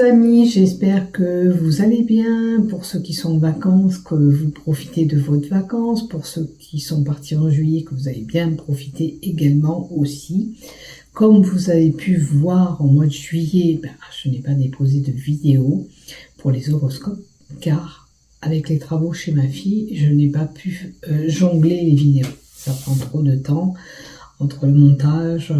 amis, j'espère que vous allez bien. Pour ceux qui sont en vacances, que vous profitez de votre vacances. Pour ceux qui sont partis en juillet, que vous avez bien profité également aussi. Comme vous avez pu voir en mois de juillet, je n'ai pas déposé de vidéo pour les horoscopes car avec les travaux chez ma fille, je n'ai pas pu jongler les vidéos. Ça prend trop de temps entre le montage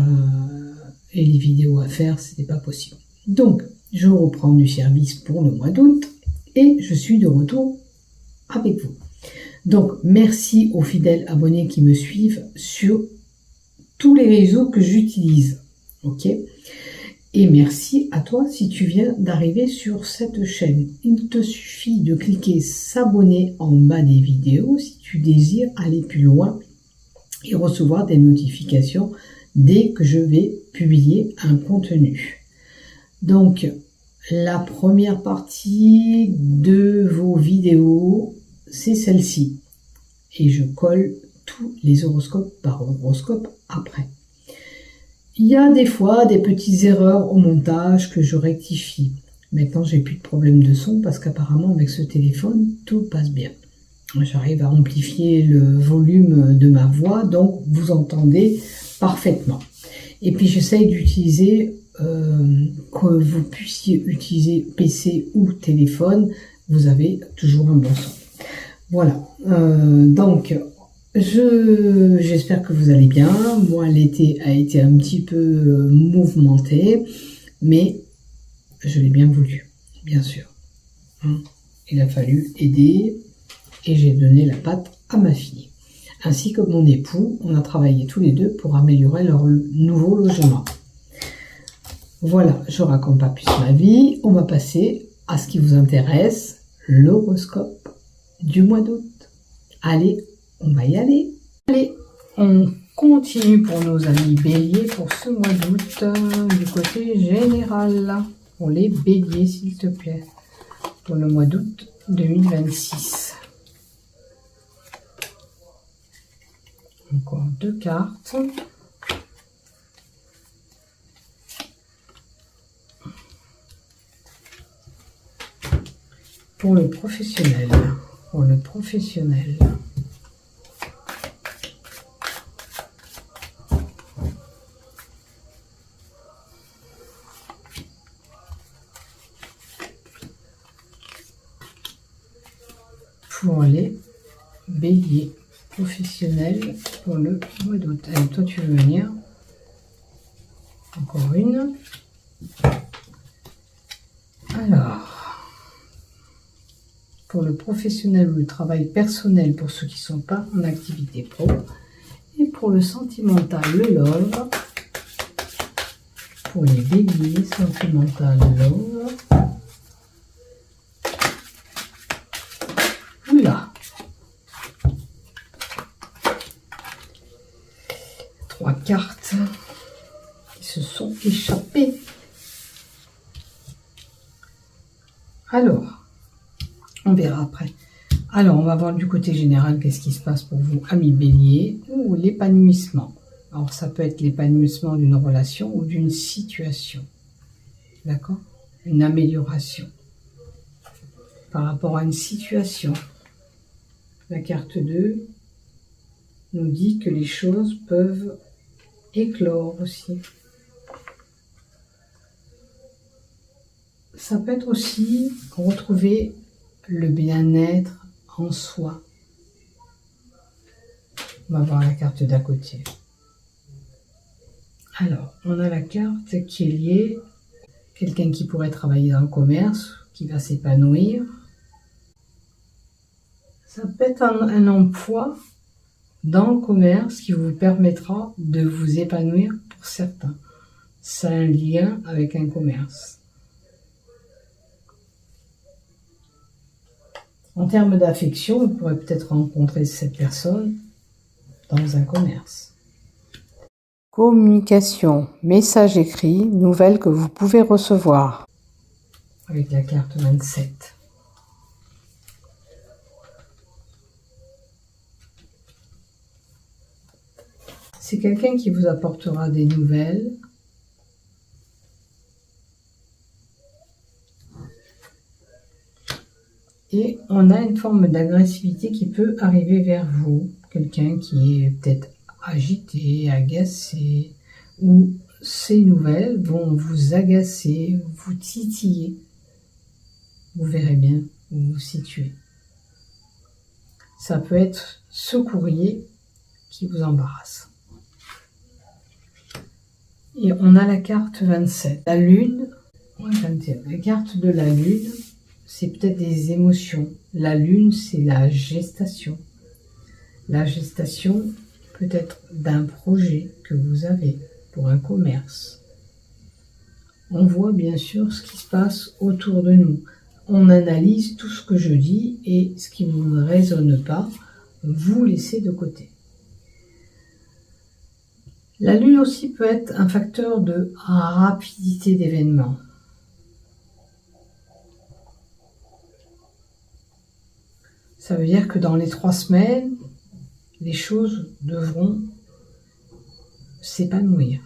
et les vidéos à faire, c'était pas possible. Donc, je reprends du service pour le mois d'août et je suis de retour avec vous. Donc, merci aux fidèles abonnés qui me suivent sur tous les réseaux que j'utilise. Ok? Et merci à toi si tu viens d'arriver sur cette chaîne. Il te suffit de cliquer s'abonner en bas des vidéos si tu désires aller plus loin et recevoir des notifications dès que je vais publier un contenu. Donc, la première partie de vos vidéos, c'est celle-ci. Et je colle tous les horoscopes par horoscope après. Il y a des fois des petites erreurs au montage que je rectifie. Maintenant, j'ai plus de problème de son parce qu'apparemment, avec ce téléphone, tout passe bien. J'arrive à amplifier le volume de ma voix, donc vous entendez parfaitement. Et puis, j'essaye d'utiliser, que vous puissiez utiliser PC ou téléphone, vous avez toujours un bon son. Voilà, donc j'espère que vous allez bien. Moi, l'été a été un petit peu mouvementé, mais je l'ai bien voulu, bien sûr. Il a fallu aider et j'ai donné la patte à ma fille. Ainsi que mon époux, on a travaillé tous les deux pour améliorer leur nouveau logement. Voilà, je raconte pas plus ma vie. On va passer à ce qui vous intéresse, l'horoscope du mois d'août. Allez, on va y aller. Allez, on continue pour nos amis béliers pour ce mois d'août du côté général. Pour les béliers, s'il te plaît. Pour le mois d'août 2026. Encore 2 cartes. Pour le professionnel. Pour le professionnel. Pour les béliers professionnels pour le mois d'août. Allez, toi tu veux venir. Encore une. Alors, pour le professionnel ou le travail personnel pour ceux qui ne sont pas en activité pro. Et pour le sentimental, le love. Pour les béliers, sentimental, love. Oula. 3 cartes qui se sont échappées. Alors, on verra après. Alors, on va voir du côté général qu'est-ce qui se passe pour vous, amis béliers, ou l'épanouissement. Alors, ça peut être l'épanouissement d'une relation ou d'une situation. D'accord? Une amélioration par rapport à une situation. La carte 2 nous dit que les choses peuvent éclore aussi. Ça peut être aussi retrouver le bien-être en soi. On va voir la carte d'à côté. Alors, on a la carte qui est liée à quelqu'un qui pourrait travailler dans le commerce, qui va s'épanouir. Ça peut être un emploi dans le commerce qui vous permettra de vous épanouir pour certains. Ça a un lien avec un commerce. En termes d'affection, vous pourrez peut-être rencontrer cette personne dans un commerce. Communication, message écrit, nouvelles que vous pouvez recevoir. Avec la carte 27. C'est quelqu'un qui vous apportera des nouvelles. on a une forme d'agressivité qui peut arriver vers vous. Quelqu'un qui est peut-être agité, agacé, ou ces nouvelles vont vous agacer, vous titiller. Vous verrez bien où vous vous situez. Ça peut être ce courrier qui vous embarrasse. Et on a la carte 27. La lune, 21. La carte de la lune, c'est peut-être des émotions. La lune, c'est la gestation. La gestation peut être d'un projet que vous avez pour un commerce. On voit bien sûr ce qui se passe autour de nous. On analyse tout ce que je dis et ce qui vous ne résonne pas, vous laissez de côté. La lune aussi peut être un facteur de rapidité d'événements. Ça veut dire que dans les 3 semaines, les choses devront s'épanouir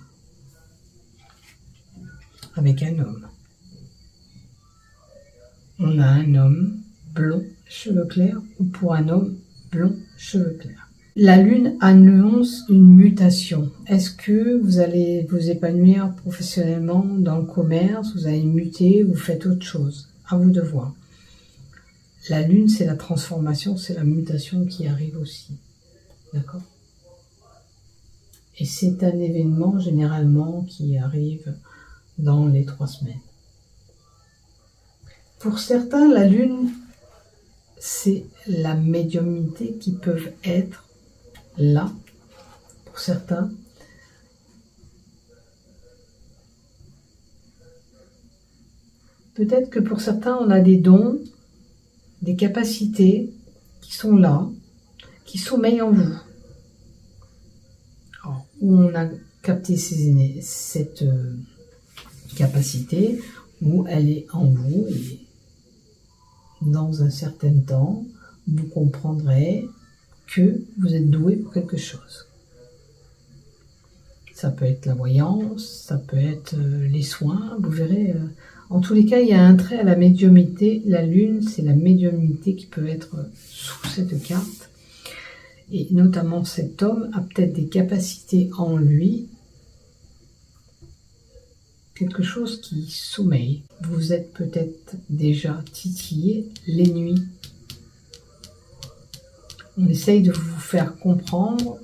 avec un homme. On a un homme blond, cheveux clairs, ou pour un homme blond, cheveux clairs. La lune annonce une mutation. Est-ce que vous allez vous épanouir professionnellement dans le commerce, vous allez muter, vous faites autre chose? À vous de voir. La lune, c'est la transformation, c'est la mutation qui arrive aussi. D'accord? Et c'est un événement généralement qui arrive dans les 3 semaines. Pour certains, la lune, c'est la médiumnité qui peut être là, pour certains. Peut-être que pour certains, on a des dons, des capacités qui sont là, qui sommeillent en vous. Alors, où on a capté cette capacité, où elle est en vous, et dans un certain temps, vous comprendrez que vous êtes doué pour quelque chose. Ça peut être la voyance, ça peut être les soins, vous verrez. En tous les cas, il y a un trait à la médiumnité. La lune, c'est la médiumnité qui peut être sous cette carte. Et notamment cet homme a peut-être des capacités en lui, quelque chose qui sommeille. Vous êtes peut-être déjà titillé les nuits. On essaye de vous faire comprendre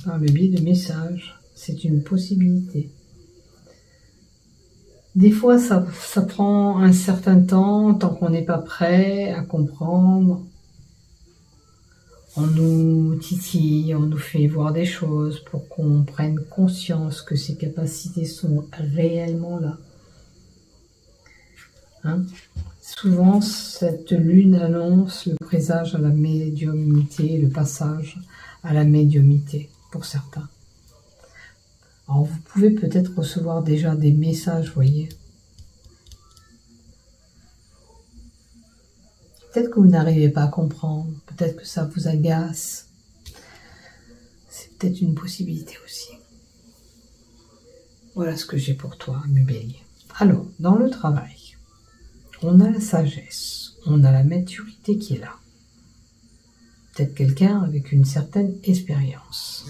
par le biais de messages. C'est une possibilité. Des fois, ça prend un certain temps, tant qu'on n'est pas prêt à comprendre. On nous titille, on nous fait voir des choses pour qu'on prenne conscience que ces capacités sont réellement là. Souvent, cette lune annonce le présage à la médiumnité, le passage à la médiumnité pour certains. Alors, vous pouvez peut-être recevoir déjà des messages, vous voyez. Peut-être que vous n'arrivez pas à comprendre, peut-être que ça vous agace. C'est peut-être une possibilité aussi. Voilà ce que j'ai pour toi, mes béliers. Alors, dans le travail, on a la sagesse, on a la maturité qui est là. Peut-être quelqu'un avec une certaine expérience.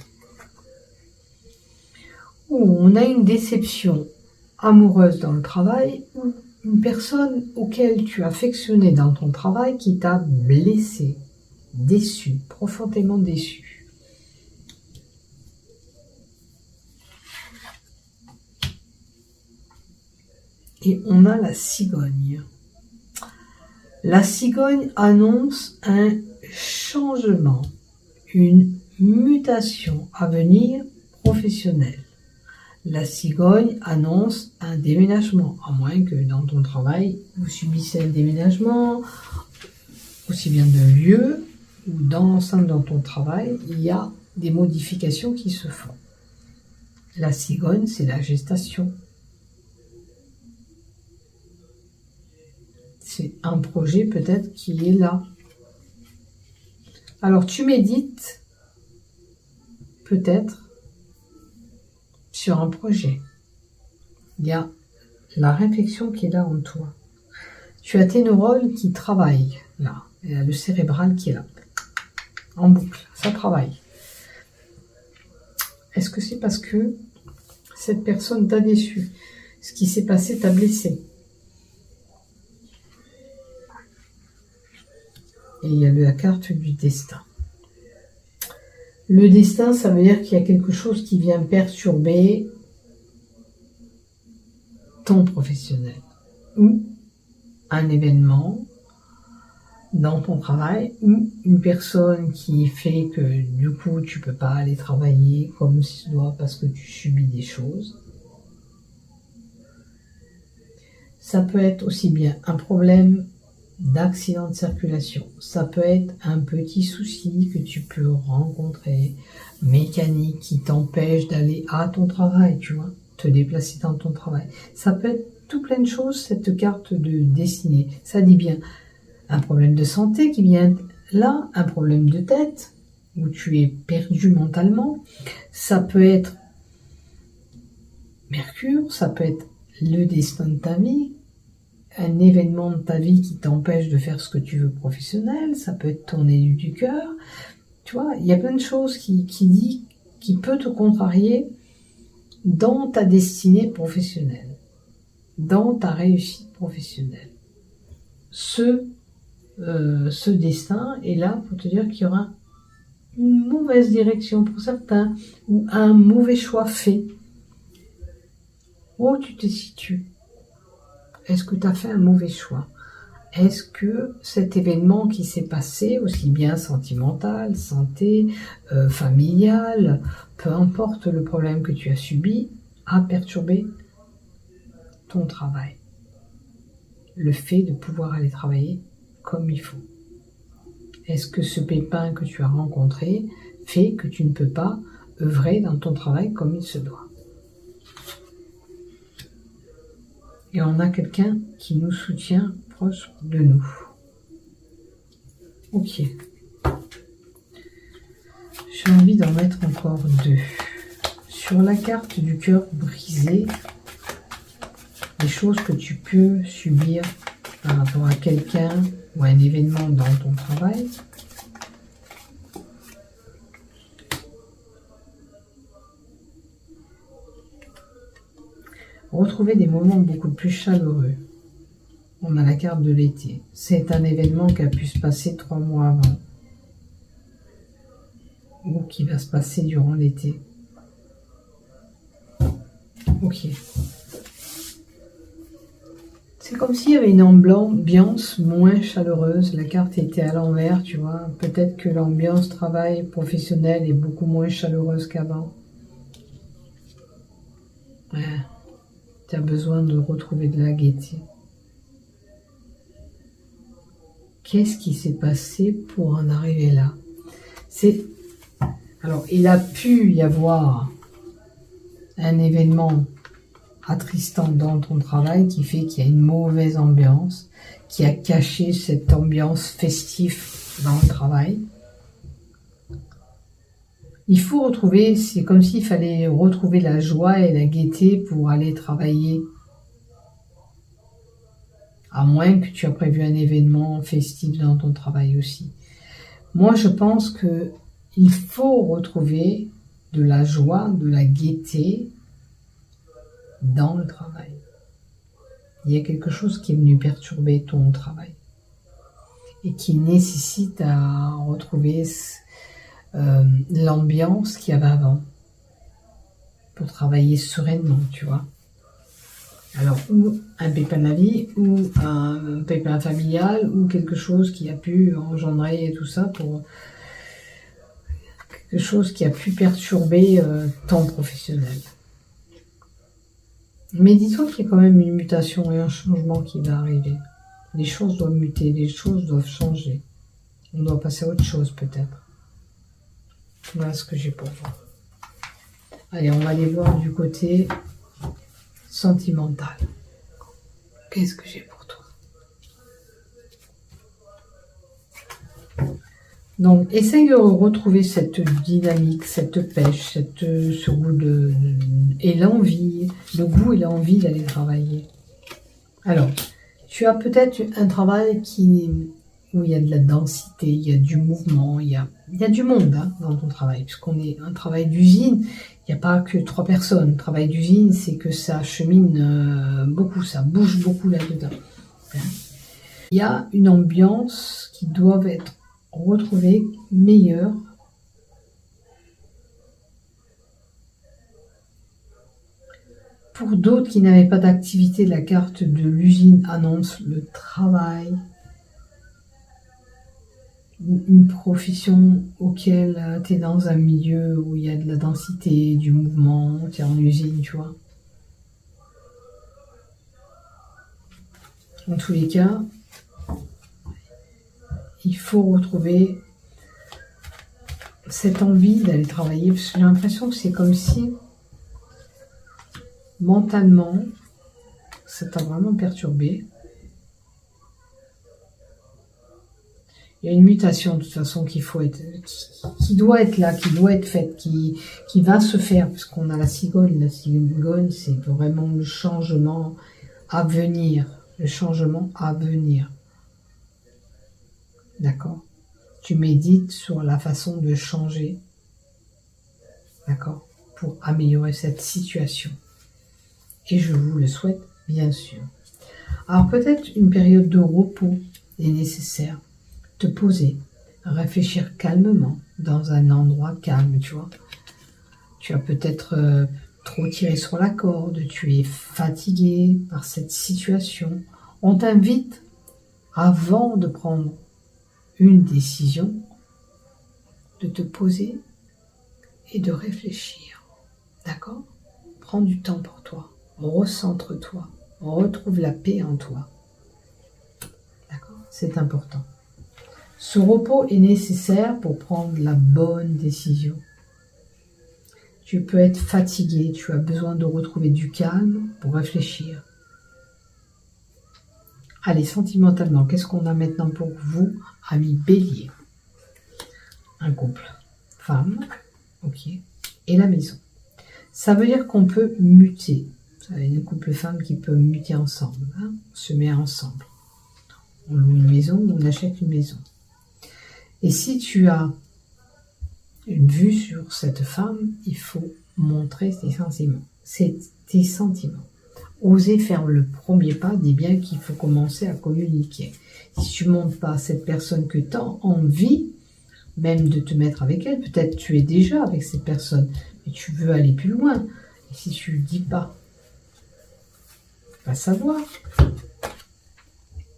Ou on a une déception amoureuse dans le travail, ou une personne auquel tu as affectionné dans ton travail qui t'a blessé, déçu, profondément déçu. Et on a la cigogne. La cigogne annonce un changement, une mutation à venir professionnelle. La cigogne annonce un déménagement, à moins que dans ton travail, vous subissez un déménagement, aussi bien de lieu ou dans l'ensemble dans ton travail, il y a des modifications qui se font. La cigogne, c'est la gestation. C'est un projet peut-être qui est là. Alors tu médites peut-être sur un projet. Il y a la réflexion qui est là en toi. Tu as tes neurones qui travaillent là. Il y a le cérébral qui est là, en boucle, ça travaille. Est-ce que c'est parce que cette personne t'a déçu? Ce qui s'est passé t'a blessé? Et il y a la carte du destin. Le destin, ça veut dire qu'il y a quelque chose qui vient perturber ton professionnel. Ou un événement dans ton travail, ou une personne qui fait que du coup tu peux pas aller travailler comme tu dois parce que tu subis des choses. Ça peut être aussi bien un problème d'accident de circulation. Ça peut être un petit souci que tu peux rencontrer, mécanique, qui t'empêche d'aller à ton travail, tu vois, te déplacer dans ton travail. Ça peut être tout plein de choses, cette carte de destinée. Ça dit bien un problème de santé qui vient là, un problème de tête, où tu es perdu mentalement. Ça peut être Mercure, ça peut être le destin de ta vie, un événement de ta vie qui t'empêche de faire ce que tu veux professionnel, ça peut être ton élu du cœur. Tu vois, il y a plein de choses qui peut te contrarier dans ta destinée professionnelle, dans ta réussite professionnelle. Ce destin est là pour te dire qu'il y aura une mauvaise direction pour certains, ou un mauvais choix fait. Où tu te situes? Est-ce que tu as fait un mauvais choix? Est-ce que cet événement qui s'est passé, aussi bien sentimental, santé, familial, peu importe le problème que tu as subi, a perturbé ton travail? Le fait de pouvoir aller travailler comme il faut. Est-ce que ce pépin que tu as rencontré fait que tu ne peux pas œuvrer dans ton travail comme il se doit? Et on a quelqu'un qui nous soutient proche de nous. Ok. J'ai envie d'en mettre encore 2. Sur la carte du cœur brisé, les choses que tu peux subir par rapport à quelqu'un ou à un événement dans ton travail. Retrouver des moments beaucoup plus chaleureux. On a la carte de l'été. C'est un événement qui a pu se passer 3 mois avant. Ou qui va se passer durant l'été. Ok. C'est comme s'il y avait une ambiance moins chaleureuse. La carte était à l'envers, tu vois. Peut-être que l'ambiance travail professionnel est beaucoup moins chaleureuse qu'avant. Ouais. Tu as besoin de retrouver de la gaieté. Qu'est-ce qui s'est passé pour en arriver là? Alors, il a pu y avoir un événement attristant dans ton travail qui fait qu'il y a une mauvaise ambiance, qui a caché cette ambiance festive dans le travail. Il faut retrouver, c'est comme s'il fallait retrouver la joie et la gaieté pour aller travailler. À moins que tu aies prévu un événement festif dans ton travail aussi. Moi, je pense que il faut retrouver de la joie, de la gaieté dans le travail. Il y a quelque chose qui est venu perturber ton travail et qui nécessite à retrouver l'ambiance qu'il y avait avant pour travailler sereinement, tu vois. Alors, ou un pépin de la vie, ou un pépin familial, ou quelque chose qui a pu engendrer tout ça pour quelque chose qui a pu perturber ton professionnel. Mais dis-toi qu'il y a quand même une mutation et un changement qui va arriver. Les choses doivent muter, les choses doivent changer. On doit passer à autre chose peut-être. Voilà ce que j'ai pour vous. Allez, on va aller voir du côté sentimental. Qu'est-ce que j'ai pour toi? Donc, essaye de retrouver cette dynamique, cette pêche, ce goût et l'envie, le goût et l'envie d'aller travailler. Alors, tu as peut-être un travail où il y a de la densité, il y a du mouvement, il y a du monde hein, dans ton travail, puisqu'on est un travail d'usine, il n'y a pas que 3 personnes. Le travail d'usine, c'est que ça chemine beaucoup, ça bouge beaucoup là-dedans. Il y a une ambiance qui doit être retrouvée meilleure. Pour d'autres qui n'avaient pas d'activité, la carte de l'usine annonce le travail, une profession auquel tu es dans un milieu où il y a de la densité, du mouvement, tu es en usine, tu vois. En tous les cas, il faut retrouver cette envie d'aller travailler, parce que j'ai l'impression que c'est comme si mentalement, ça t'a vraiment perturbé. Il y a une mutation de toute façon qui doit être là, qui doit être faite, qui va se faire, parce qu'on a la cigogne. La cigogne, c'est vraiment le changement à venir. Le changement à venir. D'accord? Tu médites sur la façon de changer. D'accord? Pour améliorer cette situation. Et je vous le souhaite, bien sûr. Alors peut-être une période de repos est nécessaire. Te poser, réfléchir calmement dans un endroit calme, tu vois. Tu as peut-être trop tiré sur la corde, tu es fatigué par cette situation. On t'invite, avant de prendre une décision, de te poser et de réfléchir. D'accord? Prends du temps pour toi. Recentre-toi. Retrouve la paix en toi. D'accord? C'est important. Ce repos est nécessaire pour prendre la bonne décision. Tu peux être fatigué, tu as besoin de retrouver du calme pour réfléchir. Allez, sentimentalement, qu'est-ce qu'on a maintenant pour vous, amis Bélier? Un couple, femme, ok, et la maison. Ça veut dire qu'on peut muter. Vous savez, un couple femme qui peut muter ensemble, hein, se met ensemble. On loue une maison, on achète une maison. Et si tu as une vue sur cette femme, il faut montrer tes sentiments. Oser faire le premier pas dit bien qu'il faut commencer à communiquer. Si tu ne montres pas à cette personne que tu as envie, même de te mettre avec elle, peut-être tu es déjà avec cette personne, mais tu veux aller plus loin. Et si tu ne le dis pas, tu vas savoir.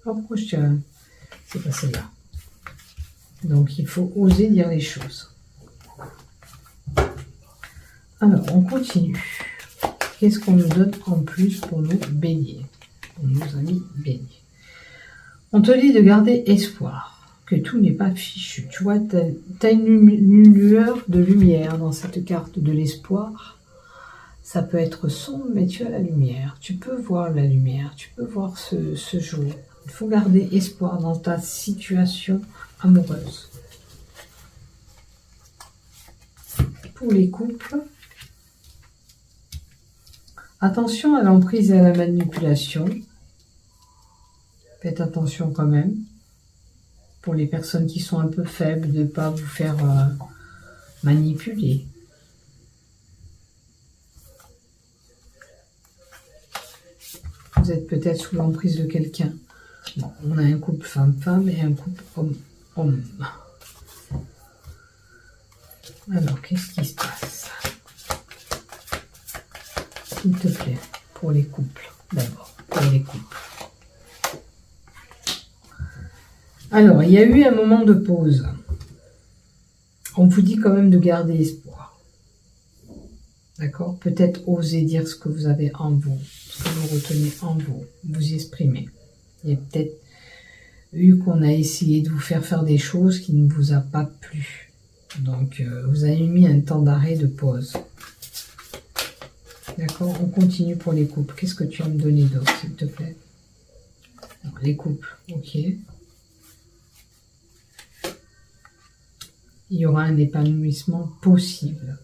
Oh, pourquoi c'est pas celle-là. Donc, il faut oser dire les choses. Alors, on continue. Qu'est-ce qu'on nous donne en plus pour nos béliers, pour nos amis béliers? On te dit de garder espoir, que tout n'est pas fichu. Tu vois, tu as une lueur de lumière dans cette carte de l'espoir. Ça peut être sombre, mais tu as la lumière. Tu peux voir la lumière, tu peux voir ce jour. Il faut garder espoir dans ta situation amoureuse. Pour les couples, attention à l'emprise et à la manipulation. Faites attention quand même. Pour les personnes qui sont un peu faibles, de ne pas vous faire manipuler. Vous êtes peut-être sous l'emprise de quelqu'un. Bon, on a un couple femme-femme et un couple homme-homme. Alors, qu'est-ce qui se passe? S'il te plaît, pour les couples. D'abord, pour les couples. Alors, il y a eu un moment de pause. On vous dit quand même de garder espoir. D'accord? Peut-être oser dire ce que vous avez en vous, ce que vous retenez en vous, vous exprimer. Il y a peut-être eu qu'on a essayé de vous faire des choses qui ne vous a pas plu. Donc, vous avez mis un temps d'arrêt, de pause. D'accord? On continue pour les couples. Qu'est-ce que tu vas me donner d'autre, s'il te plaît? Alors, les couples, ok. Il y aura un épanouissement possible.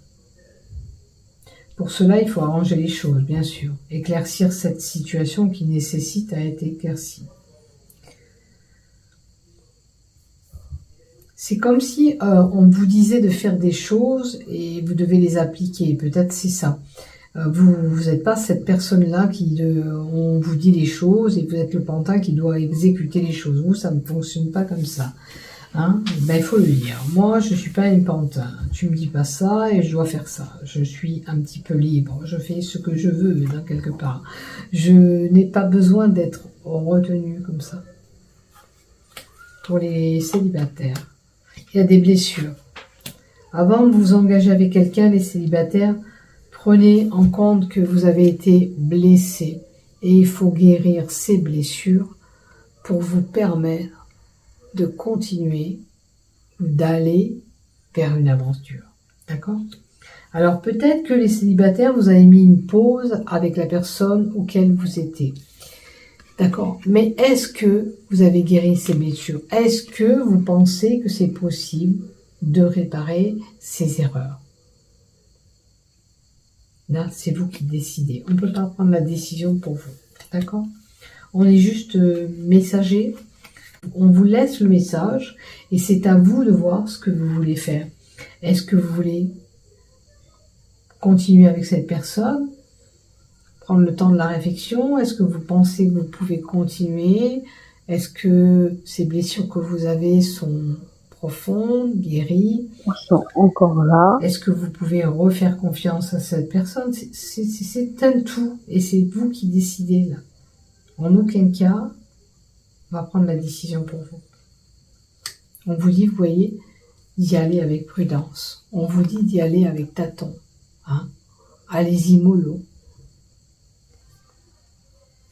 Pour cela, il faut arranger les choses, bien sûr. Éclaircir cette situation qui nécessite à être éclaircie. C'est comme si on vous disait de faire des choses et vous devez les appliquer. Peut-être c'est ça. Vous n'êtes pas cette personne-là on vous dit les choses et vous êtes le pantin qui doit exécuter les choses. Vous, ça ne fonctionne pas comme ça. Hein? Ben, il faut le dire. Moi, je suis pas une pantin. Tu me dis pas ça et je dois faire ça. Je suis un petit peu libre. Je fais ce que je veux, dans quelque part. Je n'ai pas besoin d'être retenue comme ça. Pour les célibataires, il y a des blessures. Avant de vous engager avec quelqu'un, les célibataires, prenez en compte que vous avez été blessé et il faut guérir ces blessures pour vous permettre de continuer ou d'aller vers une aventure. D'accord? Alors peut-être que les célibataires, vous avez mis une pause avec la personne auquel vous étiez. D'accord? Mais est-ce que vous avez guéri ces blessures? Est-ce que vous pensez que c'est possible de réparer ces erreurs? Là, c'est vous qui décidez. On ne peut pas prendre la décision pour vous. D'accord? On est juste messager. On vous laisse le message et c'est à vous de voir ce que vous voulez faire. Est-ce que vous voulez continuer avec cette personne? Prendre le temps de la réflexion? Est-ce que vous pensez que vous pouvez continuer? Est-ce que ces blessures que vous avez sont profondes, guéries? Ils sont encore là. Est-ce que vous pouvez refaire confiance à cette personne? C'est un tout et c'est vous qui décidez là. En aucun cas, on va prendre la décision pour vous. On vous dit, vous voyez, d'y aller avec prudence. On vous dit d'y aller avec tâton. Hein? Allez-y mollo.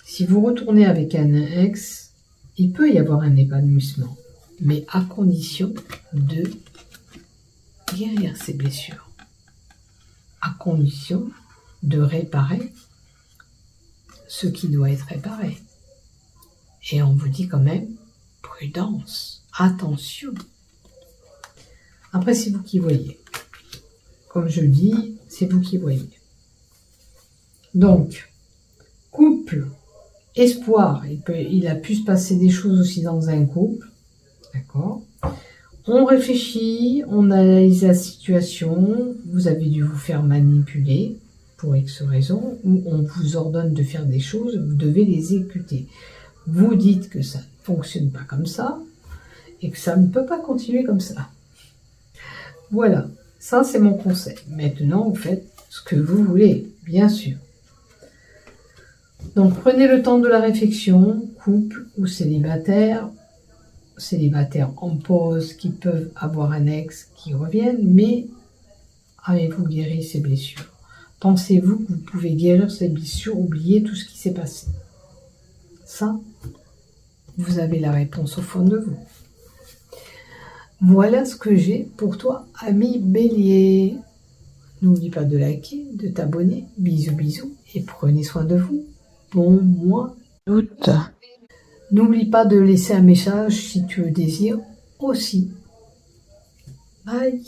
Si vous retournez avec un ex, il peut y avoir un épanouissement, mais à condition de guérir ces blessures, à condition de réparer ce qui doit être réparé. Et on vous dit quand même, prudence, attention. Après, c'est vous qui voyez. Comme je le dis, c'est vous qui voyez. Donc, couple, espoir, il a pu se passer des choses aussi dans un couple, d'accord? On réfléchit, on analyse la situation, vous avez dû vous faire manipuler pour X raisons, ou on vous ordonne de faire des choses, vous devez les exécuter. Vous dites que ça ne fonctionne pas comme ça, et que ça ne peut pas continuer comme ça. Voilà, ça c'est mon conseil. Maintenant, vous faites ce que vous voulez, bien sûr. Donc prenez le temps de la réflexion, couple ou célibataire en pause qui peuvent avoir un ex qui reviennent, mais avez-vous guéri ces blessures? Pensez-vous que vous pouvez guérir ces blessures, oublier tout ce qui s'est passé? Ça, vous avez la réponse au fond de vous. Voilà ce que j'ai pour toi, ami Bélier. N'oublie pas de liker, de t'abonner. Bisous, bisous et prenez soin de vous. Bon mois d'août. N'oublie pas de laisser un message si tu le désires aussi. Bye.